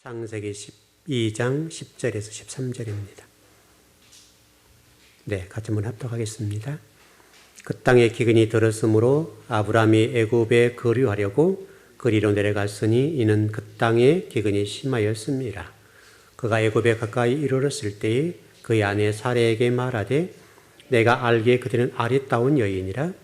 창세기 12장 10절에서 13절입니다. 네, 같이 한번 합독하겠습니다. 그 땅에 기근이 들었으므로 아브라함이 애굽에 거류하려고 거리로 내려갔으니 이는 그 땅에 기근이 심하였습니다. 그가 애굽에 가까이 이르렀을 때에 그의 아내 사레에게 말하되 내가 알기에 그대는 아리따운 여인이라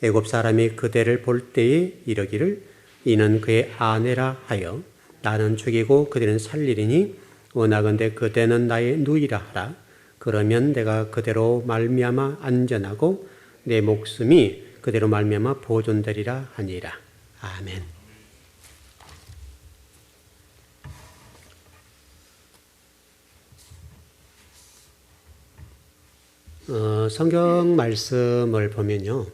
애굽 사람이 그대를 볼 때에 이르기를 이는 그의 아내라 하여 나는 죽이고 그대는 살리리니 원하건대 그대는 나의 누이라 하라. 그러면 내가 그대로 말미암아 안전하고 내 목숨이 그대로 말미암아 보존되리라 하니라. 아멘. 성경 말씀을 보면요,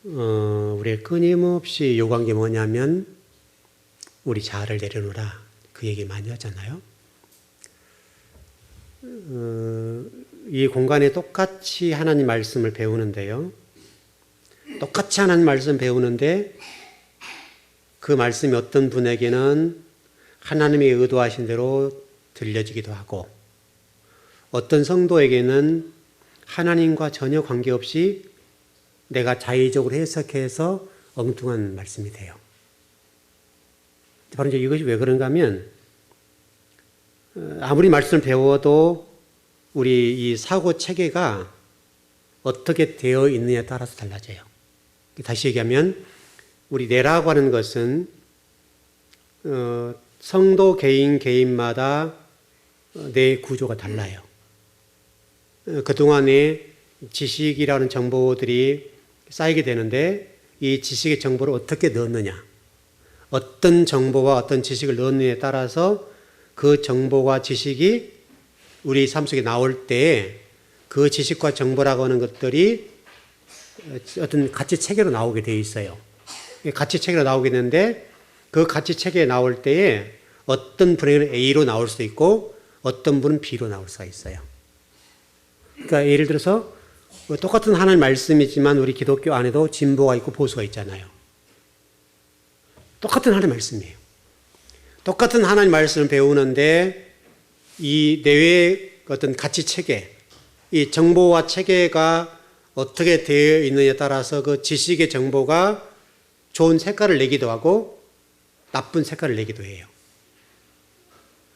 우리 끊임없이 요구한 게 뭐냐면 우리 자아를 내려놓으라, 그 얘기 많이 하잖아요. 이 공간에 똑같이 하나님 말씀을 배우는데요, 똑같이 하나님 말씀 배우는데 그 말씀이 어떤 분에게는 하나님이 의도하신 대로 들려지기도 하고 어떤 성도에게는 하나님과 전혀 관계없이 내가 자의적으로 해석해서 엉뚱한 말씀이 돼요. 바로 이제 이것이 왜 그런가 하면 아무리 말씀을 배워도 우리 이 사고 체계가 어떻게 되어 있느냐에 따라서 달라져요. 다시 얘기하면 우리 뇌라고 하는 것은 성도 개인마다 뇌 구조가 달라요. 그동안에 지식이라는 정보들이 쌓이게 되는데 이 지식의 정보를 어떻게 넣느냐, 어떤 정보와 어떤 지식을 넣느냐에 따라서 그 정보와 지식이 우리 삶 속에 나올 때 그 지식과 정보라고 하는 것들이 어떤 가치 체계로 나오게 되어 있어요. 가치 체계로 나오게 되는데 그 가치 체계에 나올 때에 어떤 분에게는 A로 나올 수도 있고 어떤 분은 B로 나올 수가 있어요. 그러니까 예를 들어서 똑같은 하나님 말씀이지만 우리 기독교 안에도 진보가 있고 보수가 있잖아요. 똑같은 하나님 말씀이에요. 똑같은 하나님 말씀을 배우는데 이 내외의 어떤 가치 체계, 이 정보와 체계가 어떻게 되어 있느냐에 따라서 그 지식의 정보가 좋은 색깔을 내기도 하고 나쁜 색깔을 내기도 해요.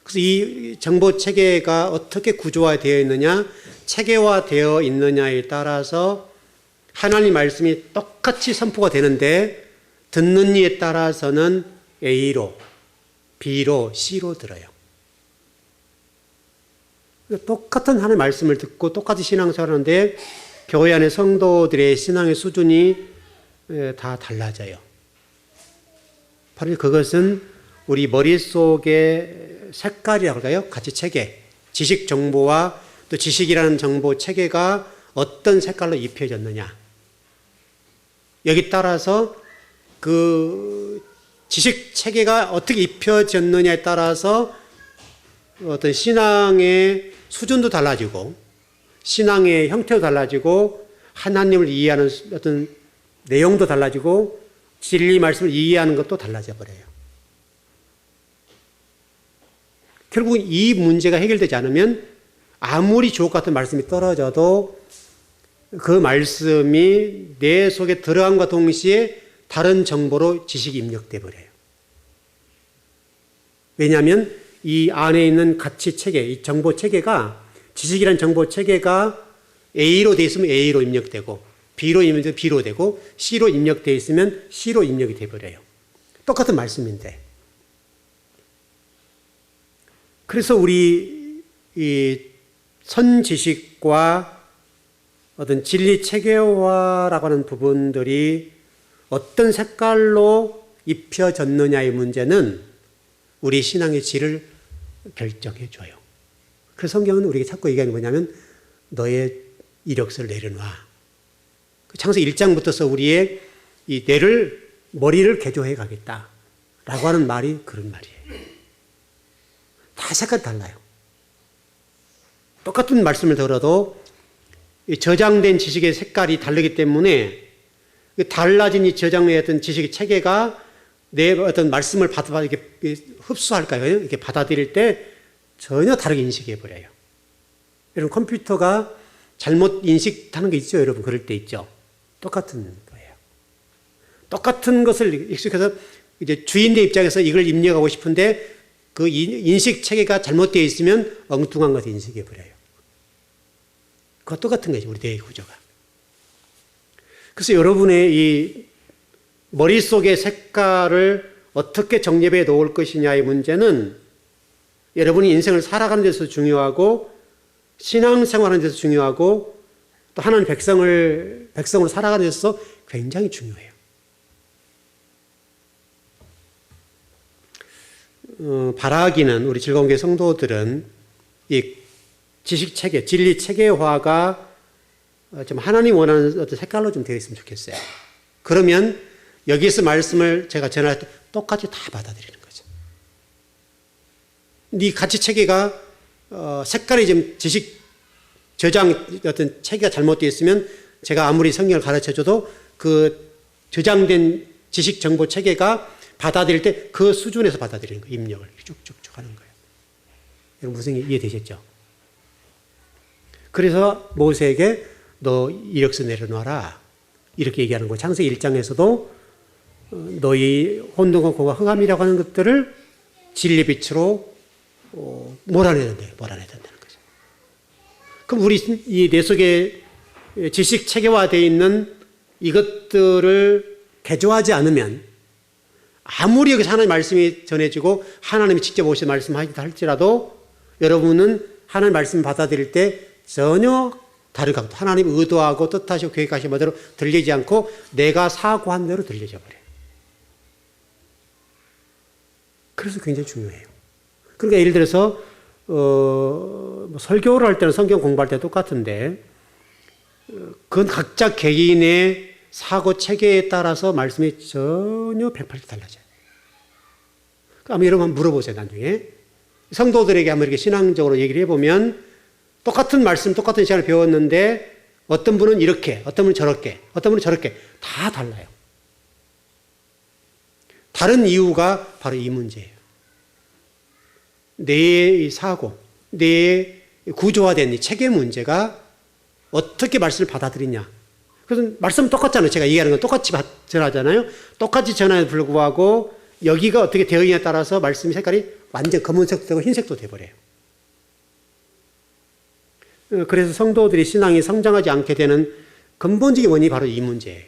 그래서 이 정보 체계가 어떻게 구조화되어 있느냐, 체계화되어 있느냐에 따라서 하나님 말씀이 똑같이 선포가 되는데 듣는 이에 따라서는 A로, B로, C로 들어요. 똑같은 하나님 말씀을 듣고 똑같이 신앙생활을 하는데 교회 안의 성도들의 신앙의 수준이 다 달라져요. 바로 그것은 우리 머릿속의 색깔이라고 할까요? 가치 체계, 지식 정보와 또 지식이라는 정보 체계가 어떤 색깔로 입혀졌느냐. 여기 따라서 그 지식 체계가 어떻게 입혀졌느냐에 따라서 어떤 신앙의 수준도 달라지고 신앙의 형태도 달라지고 하나님을 이해하는 어떤 내용도 달라지고 진리 말씀을 이해하는 것도 달라져 버려요. 결국 이 문제가 해결되지 않으면 아무리 주옥 같은 말씀이 떨어져도 그 말씀이 내 속에 들어감과 동시에 다른 정보로 지식이 입력돼 버려요. 왜냐하면 이 안에 있는 가치 체계, 이 정보 체계가, 지식이라는 정보 체계가 A로 되어 있으면 A로 입력되고 B로 입력되면 B로 되고 C로 입력되어 있으면 C로 입력이 돼 버려요. 똑같은 말씀인데. 그래서 우리 이 선지식과 어떤 진리 체계화라고 하는 부분들이 어떤 색깔로 입혀졌느냐의 문제는 우리 신앙의 질을 결정해 줘요. 그래서 성경은 우리에게 자꾸 얘기하는 뭐냐면 너의 이력서를 내려놔. 창세기 1장부터서 우리의 이 뇌를, 머리를 개조해 가겠다 라고 하는 말이 그런 말이에요. 다 색깔이 달라요. 똑같은 말씀을 들어도 저장된 지식의 색깔이 다르기 때문에 달라진 이 저장된 어떤 지식의 체계가 내 어떤 말씀을 이렇게 흡수할까요? 이렇게 받아들일 때 전혀 다르게 인식해 버려요. 여러분, 컴퓨터가 잘못 인식하는 게 있죠, 여러분. 그럴 때 있죠. 똑같은 거예요. 똑같은 것을 익숙해서 이제 주인의 입장에서 이걸 입력하고 싶은데 그 인식 체계가 잘못되어 있으면 엉뚱한 것을 인식해 버려요. 그거 똑같은 거죠, 우리 뇌의 구조가. 그래서 여러분의 이 머릿속의 색깔을 어떻게 정립해 놓을 것이냐의 문제는 여러분이 인생을 살아가는 데서 중요하고 신앙생활하는 데서 중요하고 또 하나님 백성으로 살아가는 데서 굉장히 중요해요. 바라기는 우리 즐거운 교회 성도들은 이 지식체계, 진리체계화가 좀 하나님 원하는 어떤 색깔로 좀 되어 있으면 좋겠어요. 그러면 여기서 말씀을 제가 전할 때 똑같이 다 받아들이는 거죠. 이 가치체계가 색깔이 좀 지식 저장 어떤 체계가 잘못되어 있으면 제가 아무리 성경을 가르쳐줘도 그 저장된 지식 정보 체계가 받아들일 때 그 수준에서 받아들이는 거예요. 입력을 쭉쭉쭉 하는 거예요. 여러분 무슨 이해되셨죠? 그래서 모세에게 너 이력서 내려놔라 이렇게 얘기하는 거예요. 창세기 1장에서도 너희 혼돈과 고가 흑암이라고 하는 것들을 진리빛으로 몰아내야 된다는 거죠. 그럼 우리 이 뇌 속에 지식 체계화되어 있는 이것들을 개조하지 않으면 아무리 여기서 하나님 말씀이 전해지고 하나님이 직접 오셔서 말씀하시다 할지라도 여러분은 하나님 말씀 받아들일 때 전혀 다르게 하나님 의도하고 뜻하시고 계획하신 바대로 들리지 않고 내가 사고한 대로 들려져 버려요. 그래서 굉장히 중요해요. 그러니까 예를 들어서 설교를 할 때는 성경 공부할 때 똑같은데 그건 각자 개인의 사고 체계에 따라서 말씀이 전혀 180도 달라져요. 아마 여러분 한번 물어보세요, 나중에. 성도들에게 한번 이렇게 신앙적으로 얘기를 해보면 똑같은 말씀, 똑같은 시간을 배웠는데 어떤 분은 이렇게, 어떤 분은 저렇게, 어떤 분은 저렇게 다 달라요. 다른 이유가 바로 이 문제예요. 뇌의 사고, 뇌의 구조화된 이 체계 문제가 어떻게 말씀을 받아들이냐. 그래서 말씀은 똑같잖아요. 제가 얘기하는 건 똑같이 전하잖아요. 똑같이 전하에도 불구하고 여기가 어떻게 되어 있냐에 따라서 말씀의 색깔이 완전 검은색도 되고 흰색도 돼버려요. 그래서 성도들이 신앙이 성장하지 않게 되는 근본적인 원인이 바로 이 문제예요.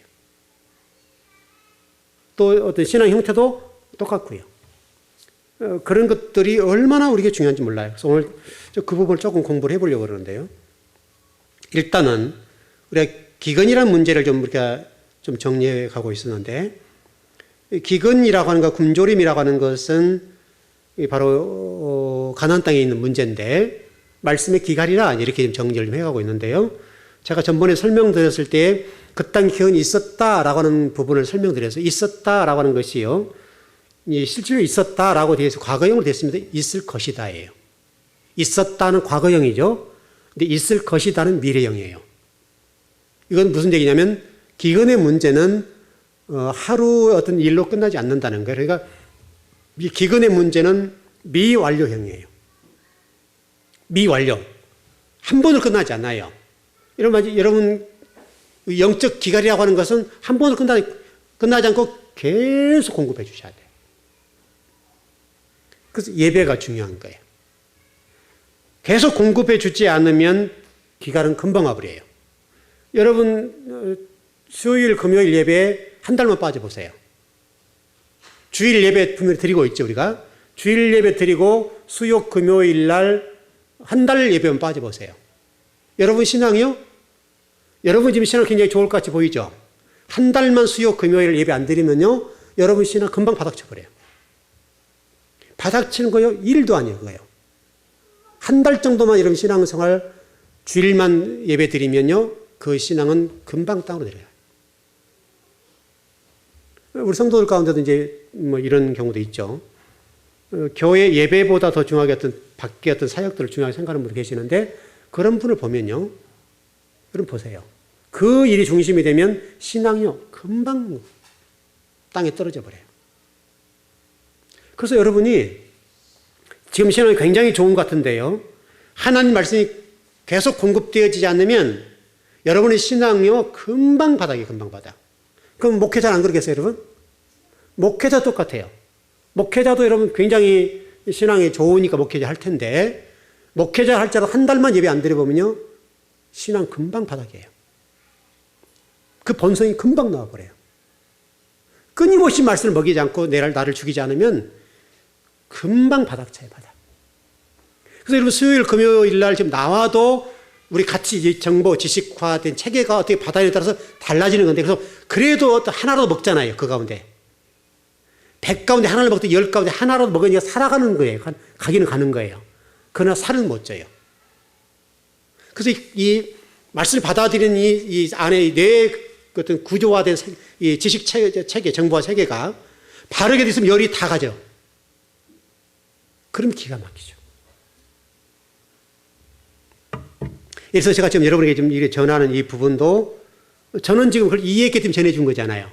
또 어떤 신앙 형태도 똑같고요. 그런 것들이 얼마나 우리에게 중요한지 몰라요. 그래서 오늘 그 부분을 조금 공부를 해보려고 그러는데요. 일단은 우리가 기근이라는 문제를 좀 우리가 좀 정리해 가고 있었는데, 기근이라고 하는 것, 굶주림이라고 하는 것은 바로 가나안 땅에 있는 문제인데 말씀의 기갈이라 이렇게 좀 정리를 좀 해가고 있는데요. 제가 전번에 설명드렸을 때 그 땅 기근이 있었다라고 하는 부분을 설명드려서 있었다라고 하는 것이요, 실제로 있었다라고 되어 있어 과거형으로 됐습니다. 있을 것이다예요. 있었다는 과거형이죠. 근데 있을 것이다는 미래형이에요. 이건 무슨 얘기냐면 기근의 문제는 하루 어떤 일로 끝나지 않는다는 거예요. 그러니까 이 기근의 문제는 미완료형이에요. 미완료. 한 번으로 끝나지 않아요. 여러분 영적 기갈이라고 하는 것은 한 번으로 끝나지 않고 계속 공급해 주셔야 돼요. 그래서 예배가 중요한 거예요. 계속 공급해 주지 않으면 기갈은 금방 와버려요. 여러분 수요일 금요일 예배에 한 달만 빠져보세요. 주일 예배 분명히 드리고 있죠, 우리가. 주일 예배 드리고 수요 금요일 날 한 달 예배만 빠져보세요. 여러분 신앙이요? 여러분 지금 신앙 굉장히 좋을 것 같이 보이죠? 한 달만 수요 금요일 예배 안 드리면요, 여러분 신앙 금방 바닥쳐버려요. 바닥치는 거요? 일도 아니에요, 그거요. 한 달 정도만 여러분 신앙생활 주일만 예배 드리면요, 그 신앙은 금방 땅으로 내려요. 우리 성도들 가운데도 이제 뭐 이런 경우도 있죠. 교회 예배보다 더 중요하게 어떤 밖에 어떤 사역들을 중요하게 생각하는 분이 계시는데, 그런 분을 보면요, 여러분 보세요. 그 일이 중심이 되면 신앙이요 금방 땅에 떨어져 버려요. 그래서 여러분이 지금 신앙이 굉장히 좋은 것 같은데요. 하나님 말씀이 계속 공급되어지지 않으면 여러분의 신앙이요, 금방 바닥이에요, 금방 바닥. 그럼 목회자는 안 그러겠어요, 여러분? 목회자 똑같아요. 목회자도 여러분 굉장히 신앙이 좋으니까 목회자 할 텐데, 목회자 할자로 한 달만 예배 안 드려보면요, 신앙 금방 바닥이에요. 그 본성이 금방 나와버려요. 끊임없이 말씀을 먹이지 않고 나를 죽이지 않으면 금방 바닥차요, 바닥. 그래서 여러분 수요일, 금요일 날 지금 나와도 우리 같이 이제 정보, 지식화된 체계가 어떻게 바닥에 따라서 달라지는 건데, 그래서 그래도 하나라도 먹잖아요, 그 가운데. 100 가운데 하나를 먹든 10 가운데 하나라도 먹으니까 살아가는 거예요. 가기는 가는 거예요. 그러나 살은 못 쪄요. 그래서 이 말씀을 받아들이는 이 안에 뇌의 어떤 구조화된 이 지식 체계, 정보화 체계가 바르게 됐으면 열이 다 가죠. 그럼 기가 막히죠. 그래서 제가 지금 여러분에게 좀 이렇게 전하는 이 부분도 저는 지금 그걸 이해했기 때문에 전해준 거잖아요.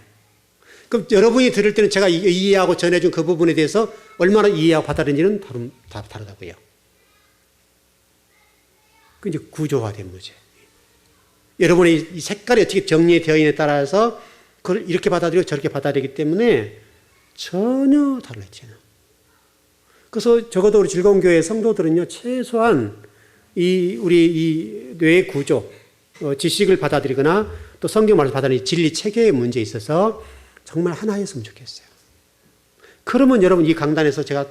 그럼 여러분이 들을 때는 제가 이해하고 전해준 그 부분에 대해서 얼마나 이해하고 받아들이는지는 다 다르다고요. 그 이제 구조화된 문제. 여러분의 이 색깔이 어떻게 정리되어 있느냐에 따라서 그걸 이렇게 받아들이고 저렇게 받아들이기 때문에 전혀 다르죠. 그래서 적어도 우리 즐거운 교회 성도들은요, 최소한 우리 이 뇌의 구조, 지식을 받아들이거나 또 성경 말을 받아들이는 진리 체계의 문제에 있어서 정말 하나였으면 좋겠어요. 그러면 여러분 이 강단에서 제가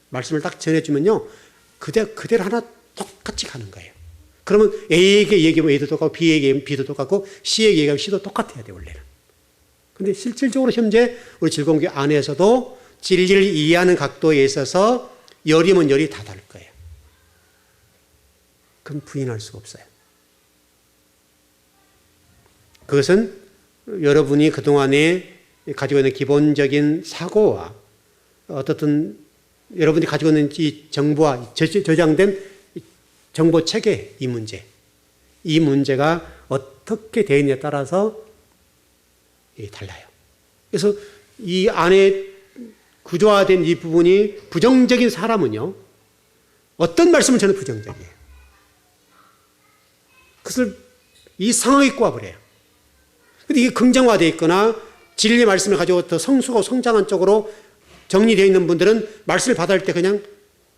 말씀을 딱 전해주면요, 그대로 하나 똑같이 가는 거예요. 그러면 A에게 얘기하면 A도 똑같고 B에게 얘기하면 B도 똑같고 C에게 얘기하면 C도 똑같아야 돼요, 원래는. 근데 실질적으로 현재 우리 즐거운 교회 안에서도 진리를 이해하는 각도에 있어서 열이면 열이 다 다를 거예요. 그건 부인할 수가 없어요. 그것은 여러분이 그동안에 가지고 있는 기본적인 사고와 어떻든 여러분이 가지고 있는 이 정보와 저장된 정보 체계 이 문제가 어떻게 되어 있느냐에 따라서 달라요. 그래서 이 안에 구조화된 이 부분이 부정적인 사람은요, 어떤 말씀을 전해도 부정적이에요. 그것을 이 상황에 꼬아버려요. 근데 이게 긍정화되어 있거나 진리의 말씀을 가지고 더 성숙하고 성장한 쪽으로 정리되어 있는 분들은 말씀을 받아들 때 그냥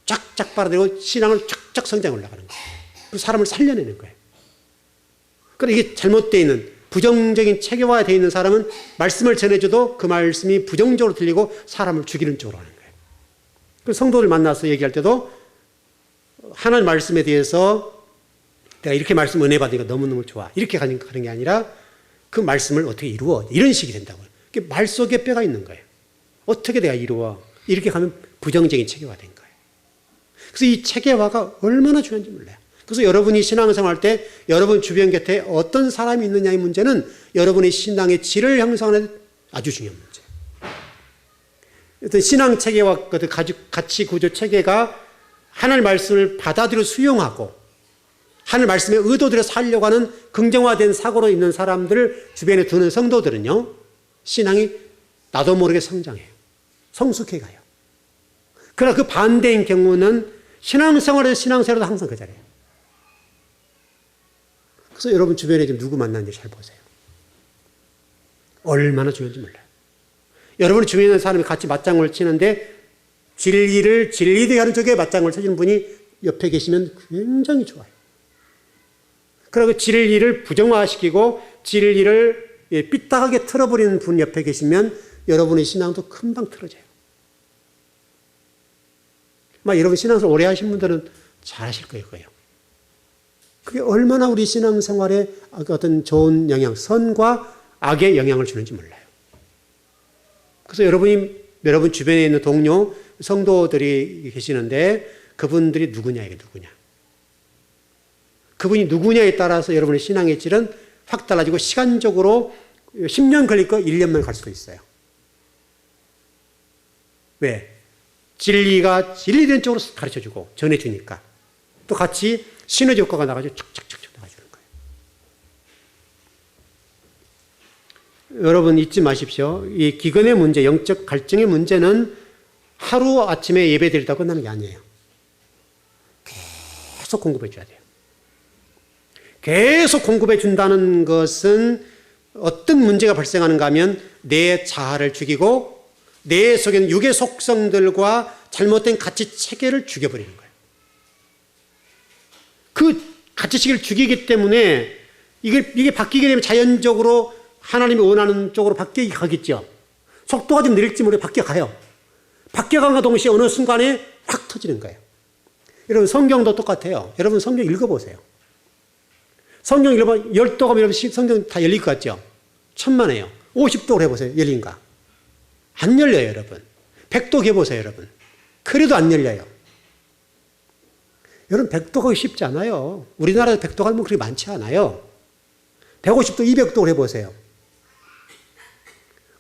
쫙쫙 빨아들이고 신앙을 쫙쫙 성장해 올라가는 거예요. 그래서 사람을 살려내는 거예요. 그런데 이게 잘못되어 있는 부정적인 체계화되어 있는 사람은 말씀을 전해줘도 그 말씀이 부정적으로 들리고 사람을 죽이는 쪽으로 하는 거예요. 그래서 성도들 만나서 얘기할 때도 하나님 말씀에 대해서 내가 이렇게 말씀 은혜 받으니까 너무너무 좋아, 이렇게 가는 게 아니라 그 말씀을 어떻게 이루어, 이런 식이 된다고요. 말 속에 뼈가 있는 거예요. 어떻게 내가 이루어, 이렇게 가면 부정적인 체계화된 거예요. 그래서 이 체계화가 얼마나 중요한지 몰라요. 그래서 여러분이 신앙생활 할 때 여러분 주변 곁에 어떤 사람이 있느냐의 문제는 여러분의 신앙의 질을 형성하는 아주 중요한 문제예요. 어떤 신앙 체계와 가치 구조 체계가 하나님 말씀을 받아들여 수용하고 하나님 말씀의 의도대로 살려고 하는 긍정화된 사고로 있는 사람들을 주변에 두는 성도들은요, 신앙이 나도 모르게 성장해요. 성숙해 가요. 그러나 그 반대인 경우는 신앙생활에서 신앙생활도 항상 그 자리예요. 그래서 여러분 주변에 지금 누구 만나는지 잘 보세요. 얼마나 중요한지 몰라요. 여러분이 주변에 있는 사람이 같이 맞장구를 치는데 진리를 진리되게 하는 쪽에 맞장구를 쳐주는 분이 옆에 계시면 굉장히 좋아요. 그리고 진리를 부정화시키고 진리를 삐딱하게 틀어버리는 분 옆에 계시면 여러분의 신앙도 금방 틀어져요. 여러분 신앙생활 오래 하신 분들은 잘 하실 거예요, 그거요. 그게 얼마나 우리 신앙생활에 어떤 좋은 영향, 선과 악의 영향을 주는지 몰라요. 그래서 여러분 주변에 있는 동료, 성도들이 계시는데 그분들이 누구냐, 이게 누구냐. 그분이 누구냐에 따라서 여러분의 신앙의 질은 확 달라지고 시간적으로 10년 걸릴 거 1년만 갈 수도 있어요. 왜? 진리가 진리된 쪽으로 가르쳐주고 전해주니까. 또 같이 시너지 효과가 나가지고 척척척척 나가주는 거예요. 여러분 잊지 마십시오. 이 기근의 문제, 영적 갈증의 문제는 하루 아침에 예배 드리다가 끝나는 게 아니에요. 계속 공급해 줘야 돼요. 계속 공급해 준다는 것은 어떤 문제가 발생하는가 하면 내 자아를 죽이고 내 속에는 육의 속성들과 잘못된 가치 체계를 죽여버리는 거예요. 그 가치 체계를 죽이기 때문에 이게 바뀌게 되면 자연적으로 하나님이 원하는 쪽으로 바뀌게 가겠죠. 속도가 좀 느릴지 모르게 바뀌어가요. 바뀌어간과 동시에 어느 순간에 확 터지는 거예요. 여러분 성경도 똑같아요. 여러분 성경 읽어보세요. 성경 읽어보면 10도가 여러분 성경 다 열릴 것 같죠? 천만에요. 50도를 해보세요. 열린가? 안 열려요, 여러분. 100도 해보세요, 여러분. 그래도 안 열려요. 여러분 100도 가기 쉽지 않아요. 우리나라에 100도 가면 그렇게 많지 않아요. 150도, 200도를 해보세요.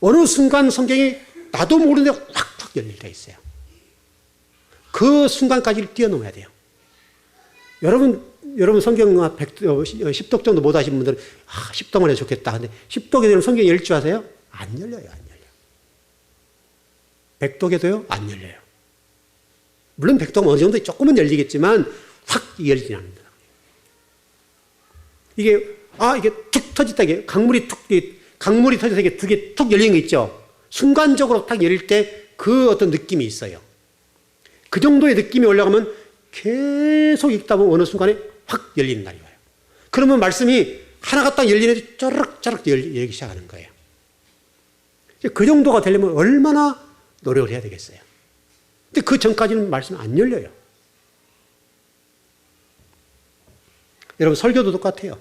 어느 순간 성경이 나도 모르는데 확 열릴 때 있어요. 그 순간까지를 뛰어넘어야 돼요. 여러분 성경 10독 정도 못 하신 분들은 10독만 해도 좋겠다. 근데 10독이 되면 성경이 열릴 줄 아세요? 안 열려요. 안 열려요. 100독에도요? 안 열려요. 물론 100독은 어느 정도 조금은 열리겠지만 확 열리진 않는다. 이게 툭 터졌다. 이게 강물이 터져서 이게 두 개 툭 열리는 거 있죠? 순간적으로 딱 열릴 때 그 어떤 느낌이 있어요. 그 정도의 느낌이 올라가면 계속 읽다 보면 어느 순간에 확 열리는 날이 와요. 그러면 말씀이 하나가 딱 열리는데 쪼르륵 열리기 시작하는 거예요. 그 정도가 되려면 얼마나 노력을 해야 되겠어요. 근데 그 전까지는 말씀이 안 열려요. 여러분 설교도 똑같아요.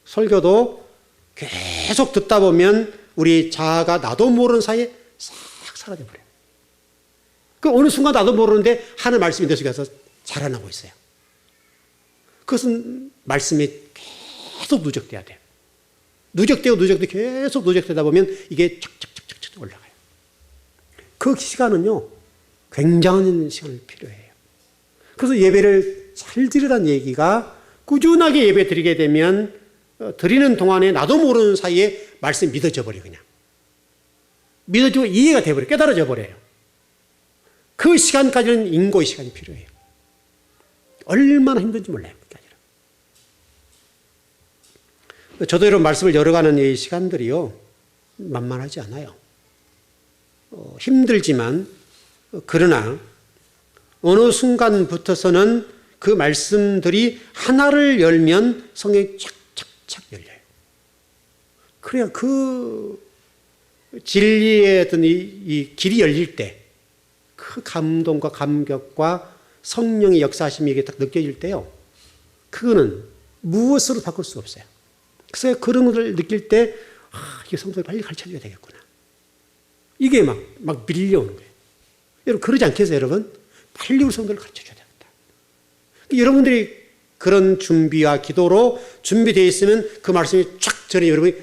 설교도 계속 듣다 보면 우리 자아가 나도 모르는 사이에 싹 사라져버려요. 그 어느 순간 나도 모르는데 하는 말씀이 내 속에서 자라나고 있어요. 그것은 말씀이 계속 누적돼야 돼요. 누적되고 계속 누적되다 보면 이게 척척척척 올라가요. 그 시간은요, 굉장한 시간이 필요해요. 그래서 예배를 잘 드리라는 얘기가 꾸준하게 예배 드리게 되면 드리는 동안에 나도 모르는 사이에 말씀이 믿어져 버려요, 그냥. 믿어지고 이해가 돼버려요. 깨달아져 버려요. 그 시간까지는 인고의 시간이 필요해요. 얼마나 힘든지 몰라요. 저도 이런 말씀을 열어가는 이 시간들이요, 만만하지 않아요. 힘들지만, 그러나 어느 순간부터서는 그 말씀들이 하나를 열면 성경이 착착착 열려요. 그래야 그 진리의 어떤 이 길이 열릴 때, 그 감동과 감격과 성령의 역사하심이 이게 딱 느껴질 때요, 그거는 무엇으로 바꿀 수 없어요. 그래서 그런 것을 느낄 때, 이게 성도를 빨리 가르쳐줘야 되겠구나. 이게 막 밀려오는 거예요. 여러분, 그러지 않겠어요, 여러분? 빨리 우리 성도를 가르쳐줘야 되겠다. 여러분들이 그런 준비와 기도로 준비되어 있으면 그 말씀이 쫙 전에 여러분이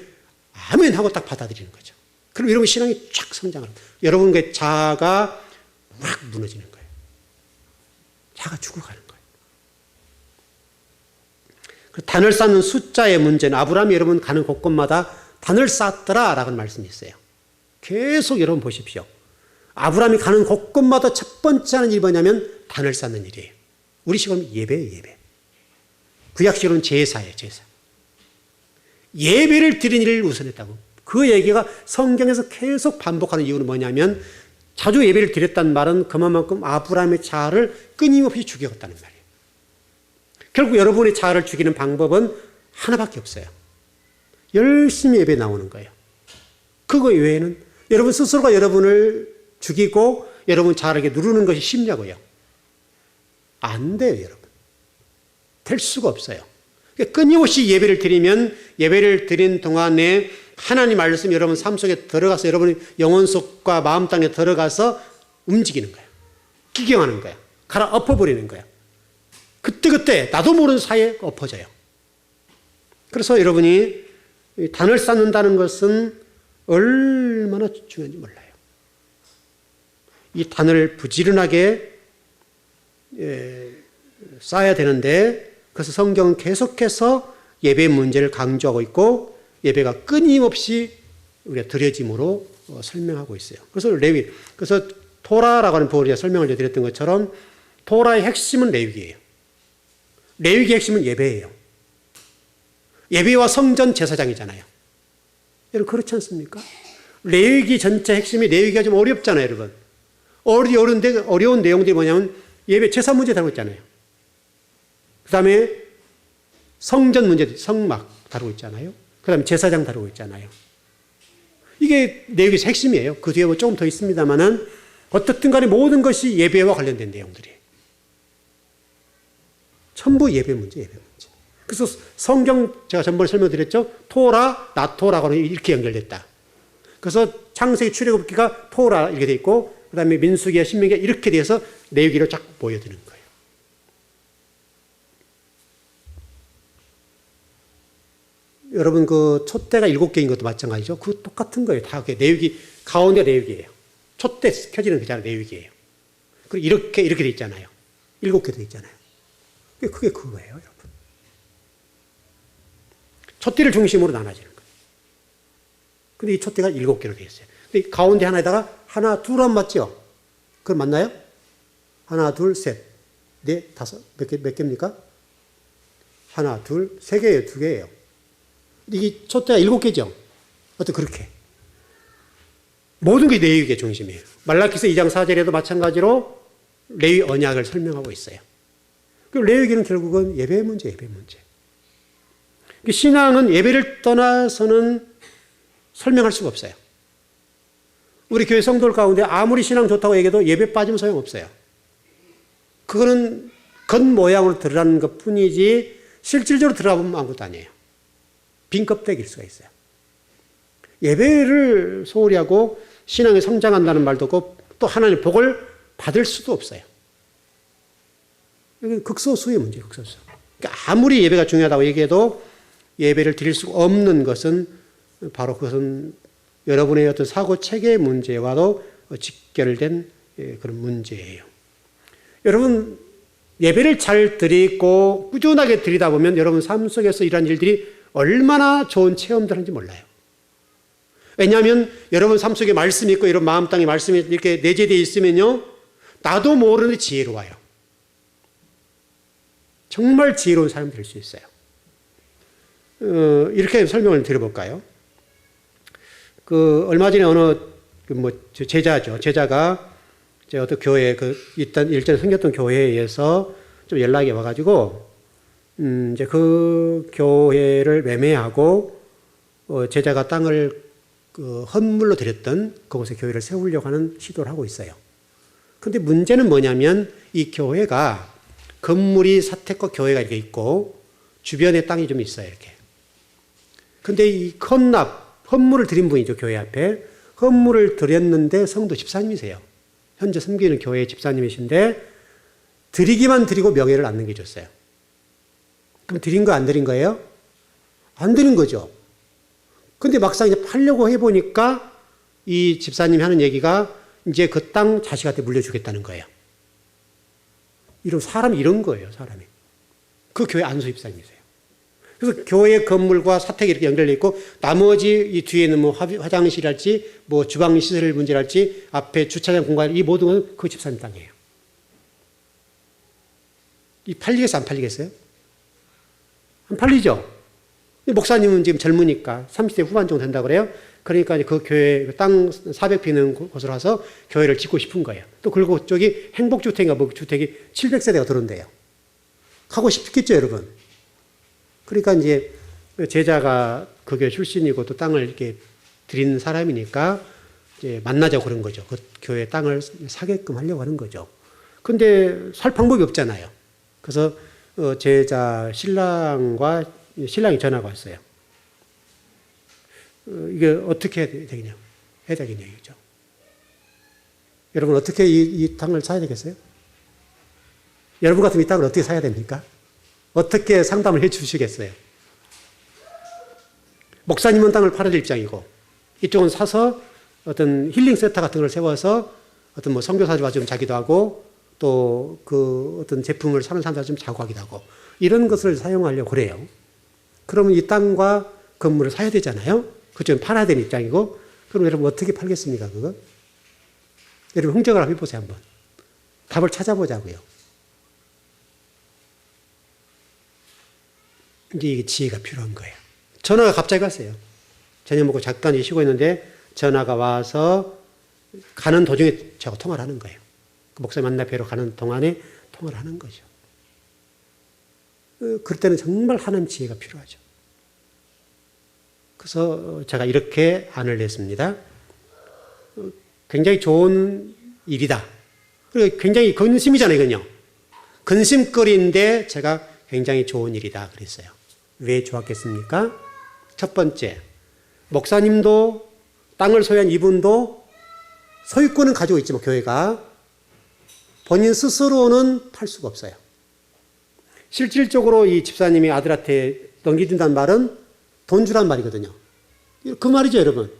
아멘 하고 딱 받아들이는 거죠. 그럼 여러분 신앙이 쫙 성장하는 거예요. 여러분의 자아가 확 무너지는 거예요. 자아가 죽어가는 거예요. 단을 쌓는 숫자의 문제는 아브라함이 여러분 가는 곳곳마다 단을 쌓더라라는 말씀이 있어요. 계속 여러분 보십시오. 아브라함이 가는 곳곳마다 첫 번째 하는 일이 뭐냐면 단을 쌓는 일이에요. 우리 식으로는 예배예요, 예배. 구약식으로는 제사예요, 제사. 예배를 드리는 일을 우선했다고. 그 얘기가 성경에서 계속 반복하는 이유는 뭐냐면 자주 예배를 드렸다는 말은 그만큼 아브라함의 자아를 끊임없이 죽여갔다는 말이에요. 결국 여러분의 자아를 죽이는 방법은 하나밖에 없어요. 열심히 예배 나오는 거예요. 그거 외에는 여러분 스스로가 여러분을 죽이고 여러분 자아를 누르는 것이 쉽냐고요. 안 돼요, 여러분. 될 수가 없어요. 끊임없이 예배를 드리면 예배를 드린 동안에 하나님 말씀 여러분 삶 속에 들어가서 여러분의 영혼 속과 마음 땅에 들어가서 움직이는 거예요. 기경하는 거예요. 갈아 엎어버리는 거예요. 그때그때 나도 모르는 사이에 엎어져요. 그래서 여러분이 단을 쌓는다는 것은 얼마나 중요한지 몰라요. 이 단을 부지런하게 쌓아야 되는데 그래서 성경은 계속해서 예배의 문제를 강조하고 있고 예배가 끊임없이 우리가 드려짐으로 설명하고 있어요. 그래서 그래서 토라라고 하는 부분을 설명을 드렸던 것처럼 토라의 핵심은 레위기예요. 레위기의 핵심은 예배예요. 예배와 성전 제사장이잖아요. 여러분 그렇지 않습니까? 레위기 전체 핵심이 레위기가 좀 어렵잖아요, 여러분. 어려운 내용들이 뭐냐면 예배 제사 문제 다루고 있잖아요. 그 다음에 성전 문제, 성막 다루고 있잖아요. 그 다음에 제사장 다루고 있잖아요. 이게 레위기의 핵심이에요. 그 뒤에 뭐 조금 더 있습니다만은 어떻든 간에 모든 것이 예배와 관련된 내용들이에요. 전부 예배 문제, 예배 문제. 그래서 성경 제가 전번에 설명드렸죠. 토라, 나토라고 하는 이렇게 연결됐다. 그래서 창세기 출애굽기가 토라 이렇게 돼 있고 그 다음에 민수기와 신명기가 이렇게 돼서 레위기로 쫙 모여드는 거예요. 여러분 그 촛대가 7개인 것도 마찬가지죠. 그 똑같은 거예요. 다 레위기 가운데 레위기예요. 촛대 켜지는 그잖아요. 레위기예요. 그리고 이렇게 돼 있잖아요. 7개 돼 있잖아요. 그게 그거예요, 여러분. 촛대를 중심으로 나눠지는 거예요. 근데 이 촛대가 7개로 되어 있어요. 근데 가운데 하나에다가 하나, 둘 안 맞죠? 그럼 맞나요? 하나, 둘, 셋, 넷, 다섯, 몇 개입니까? 하나, 둘, 3개예요, 2개예요. 이 촛대가 7개죠? 어떻게 그렇게? 모든 게 레위기의 중심이에요. 말라기서 2장 4절에도 마찬가지로 레위 언약을 설명하고 있어요. 그 레위기는 결국은 예배 문제, 예배 문제. 신앙은 예배를 떠나서는 설명할 수가 없어요. 우리 교회 성도들 가운데 아무리 신앙 좋다고 얘기해도 예배 빠지면 소용없어요. 그거는 겉모양으로 드러나는 것 뿐이지 실질적으로 들어가보면 아무것도 아니에요. 빈 껍데기일 수가 있어요. 예배를 소홀히 하고 신앙이 성장한다는 말도 없고 또 하나님의 복을 받을 수도 없어요. 이게 극소수의 문제예요, 극소수. 그러니까 아무리 예배가 중요하다고 얘기해도 예배를 드릴 수 없는 것은 바로 그것은 여러분의 어떤 사고 체계 문제와도 직결된 그런 문제예요. 여러분, 예배를 잘 드리고 꾸준하게 드리다 보면 여러분 삶 속에서 이러한 일들이 얼마나 좋은 체험들 하는지 몰라요. 왜냐하면 여러분 삶 속에 말씀이 있고 이런 마음 땅에 말씀이 이렇게 내재되어 있으면요. 나도 모르는 지혜로워요. 정말 지혜로운 사람이 될 수 있어요. 이렇게 설명을 드려볼까요? 얼마 전에 어느 제자죠. 제자가 이제 어떤 교회 일전에 생겼던 교회에서 좀 연락이 와가지고 이제 그 교회를 매매하고 제자가 땅을 헌물로 드렸던 그곳에 교회를 세우려고 하는 시도를 하고 있어요. 근데 문제는 뭐냐면 이 교회가 건물이 사택과 교회가 이렇게 있고 주변에 땅이 좀 있어요, 이렇게. 근데 이 헌물을 드린 분이죠, 교회 앞에. 헌물을 드렸는데 성도 집사님이세요. 현재 섬기는 교회 집사님이신데 드리기만 드리고 명예를 안 남겨줬어요. 그럼 드린 거 안 드린 거예요? 안 드린 거죠. 근데 막상 이제 팔려고 해보니까 이 집사님이 하는 얘기가 이제 그 땅 자식한테 물려주겠다는 거예요. 사람이 이런 거예요, 사람이. 그 교회 안수 집사님이세요. 그래서 교회 건물과 사택이 이렇게 연결되어 있고 나머지 이 뒤에는 뭐 화장실이랄지 뭐 주방 시설 문제랄지 앞에 주차장 공간 이 모든 건 그 집사님 땅이에요. 이 팔리겠어요? 안 팔리겠어요? 안 팔리죠? 목사님은 지금 젊으니까 30대 후반 정도 된다고 그래요. 그러니까 그 교회 땅 400피는 곳으로 와서 교회를 짓고 싶은 거예요. 또 그리고 저기 행복주택인가 뭐 주택이 700세대가 들어온대요. 가고 싶겠죠, 여러분? 그러니까 이제 제자가 그 교회 출신이고 또 땅을 이렇게 드린 사람이니까 이제 만나자고 그런 거죠. 그 교회 땅을 사게끔 하려고 하는 거죠. 근데 살 방법이 없잖아요. 그래서 제자 신랑이 전화가 왔어요. 이게 어떻게 되겠냐? 해야 되겠냐, 이거죠. 여러분, 어떻게 이 땅을 사야 되겠어요? 여러분 같으면 이 땅을 어떻게 사야 됩니까? 어떻게 상담을 해 주시겠어요? 목사님은 땅을 팔아줄 입장이고, 이쪽은 사서 어떤 힐링 센터 같은 걸 세워서 어떤 뭐 선교사들 와서 좀 자기도 하고, 또 그 어떤 제품을 사는 사람들 좀 자고 하기도 하고, 이런 것을 사용하려고 그래요. 그러면 이 땅과 건물을 사야 되잖아요? 그쪽은 팔아야 되는 입장이고, 그럼 여러분 어떻게 팔겠습니까, 그거? 여러분 흥정을 한번 해보세요. 한번. 답을 찾아보자고요. 이제 이게 지혜가 필요한 거예요. 전화가 갑자기 왔어요. 저녁 먹고 잠깐 쉬고 있는데 전화가 와서 가는 도중에 저하고 통화를 하는 거예요. 그 목사님 만나 뵈러 가는 동안에 통화를 하는 거죠. 그럴 때는 정말 하나님 지혜가 필요하죠. 그래서 제가 이렇게 안을 냈습니다. 굉장히 좋은 일이다. 그리고 굉장히 근심이잖아요, 이건요. 근심거리인데 제가 굉장히 좋은 일이다 그랬어요. 왜 좋았겠습니까? 첫 번째, 목사님도 땅을 소유한 이분도 소유권은 가지고 있지만 교회가 본인 스스로는 팔 수가 없어요. 실질적으로 이 집사님이 아들한테 넘겨준다는 말은 돈 주란 말이거든요. 그 말이죠, 여러분.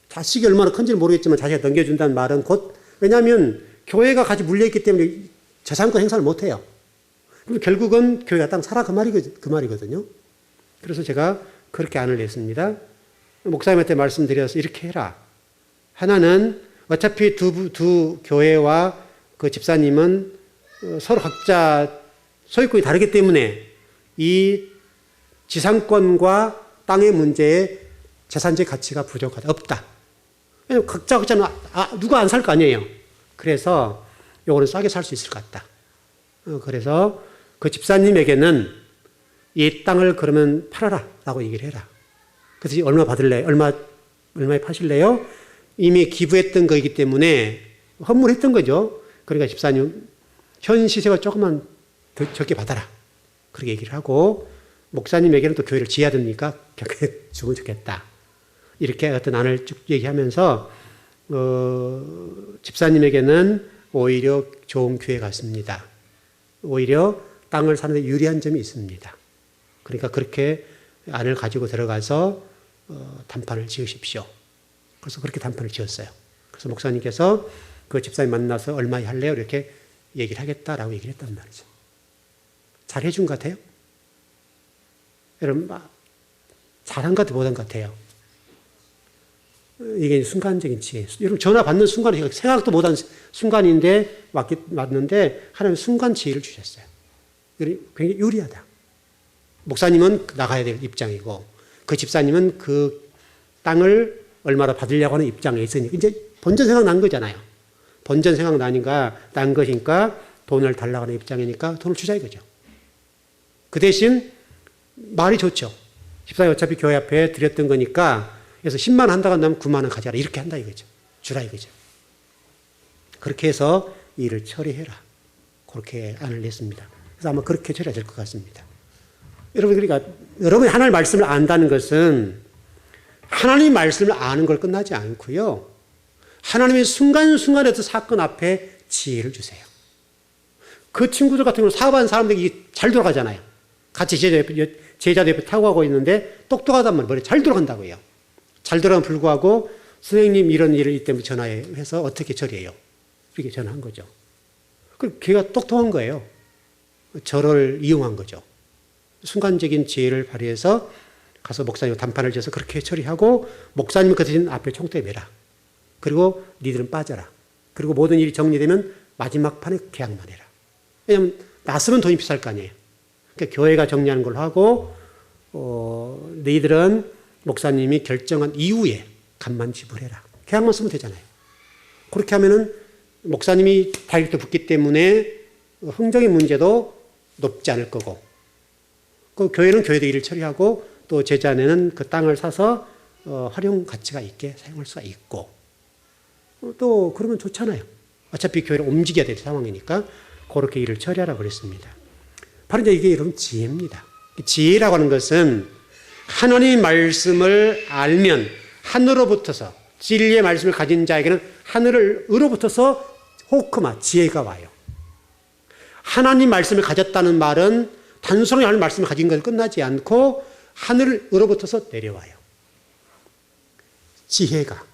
자식이 얼마나 큰지는 모르겠지만 자식이 넘겨준다는 말은 곧, 왜냐하면 교회가 같이 물려있기 때문에 재산권 행사를 못해요. 그럼 결국은 교회가 땅 사라 그 말이거든요. 그래서 제가 그렇게 안을 냈습니다. 목사님한테 말씀드려서 이렇게 해라. 하나는 어차피 두 교회와 그 집사님은 서로 각자 소유권이 다르기 때문에 이 지상권과 땅의 문제에 재산적 가치가 부족하다. 없다. 왜냐면 각자는 누가 안 살 거 아니에요. 그래서 요거는 싸게 살 수 있을 것 같다. 그래서 그 집사님에게는 이 땅을 그러면 팔아라 라고 얘기를 해라. 그래서 얼마 받을래? 얼마에 파실래요? 이미 기부했던 거이기 때문에 헌물했던 거죠. 그러니까 집사님 현 시세가 조금만 더 적게 받아라. 그렇게 얘기를 하고 목사님에게는 또 교회를 지어야 되니까 격하게 주면 좋겠다. 이렇게 어떤 안을 쭉 얘기하면서 집사님에게는 오히려 좋은 기회 같습니다. 오히려 땅을 사는 데 유리한 점이 있습니다. 그러니까 그렇게 안을 가지고 들어가서 단판을 지으십시오. 그래서 그렇게 단판을 지었어요. 그래서 목사님께서 그 집사님 만나서 얼마에 할래요? 이렇게 얘기를 하겠다라고 얘기를 했단 말이죠. 잘 해준 것 같아요? 여러분, 잘한 것 같아요? 못한 것 같아요? 이게 순간적인 지혜. 여러분, 전화 받는 순간에 생각도 못한 순간인데 왔는데 하나님 순간 지혜를 주셨어요. 굉장히 유리하다. 목사님은 나가야 될 입장이고 그 집사님은 그 땅을 얼마나 받으려고 하는 입장에 있으니까 이제 본전 생각 난 거잖아요. 본전 생각 난 것이니까 돈을 달라고 하는 입장이니까 돈을 주자 이거죠. 그 대신 말이 좋죠. 집사님 어차피 교회 앞에 드렸던 거니까 그래서 10만 원 한다고 한다면 9만 원 가져라. 이렇게 한다 이거죠. 주라 이거죠. 그렇게 해서 일을 처리해라. 그렇게 안을 냈습니다. 그래서 아마 그렇게 처리가 될 것 같습니다. 여러분, 그러니까 여러분이 하나님의 말씀을 안다는 것은 하나님의 말씀을 아는 걸 끝나지 않고요. 하나님의 순간순간의 어떤 사건 앞에 지혜를 주세요. 그 친구들 같은 경우는 사업하는 사람들이 잘 돌아가잖아요. 같이 제자도 옆에 타고 가고 있는데 똑똑하단 말이에요. 머리 잘 돌아간다고요. 잘 돌아가면 불구하고 선생님 이런 일을 때문에 전화해서 어떻게 처리해요? 이렇게 전화한 거죠. 그 걔가 똑똑한 거예요. 저를 이용한 거죠. 순간적인 지혜를 발휘해서 가서 목사님 단판을 지어서 그렇게 처리하고 목사님은 그 대신 앞에 총대 매라. 그리고 니들은 빠져라. 그리고 모든 일이 정리되면 마지막 판에 계약만 해라. 왜냐하면 나서면 돈이 비쌀 거 아니에요. 그러니까 교회가 정리하는 걸로 하고 너희들은 목사님이 결정한 이후에 값만 지불해라. 계약만 쓰면 되잖아요. 그렇게 하면은 목사님이 다이렉트 붙기 때문에 흥정의 문제도 높지 않을 거고 그 교회는 교회도 일을 처리하고 또 제자는 그 땅을 사서 활용 가치가 있게 사용할 수가 있고 또 그러면 좋잖아요. 어차피 교회를 움직여야 될 상황이니까 그렇게 일을 처리하라고 그랬습니다. 바로 이제 이게 여러분 지혜입니다. 지혜라고 하는 것은 하나님의 말씀을 알면 하늘로부터서 진리의 말씀을 가진 자에게는 하늘으로부터서 호크마 지혜가 와요. 하나님 말씀을 가졌다는 말은 단순히 하나님 말씀을 가진 것을 끝나지 않고 하늘으로부터서 내려와요. 지혜가.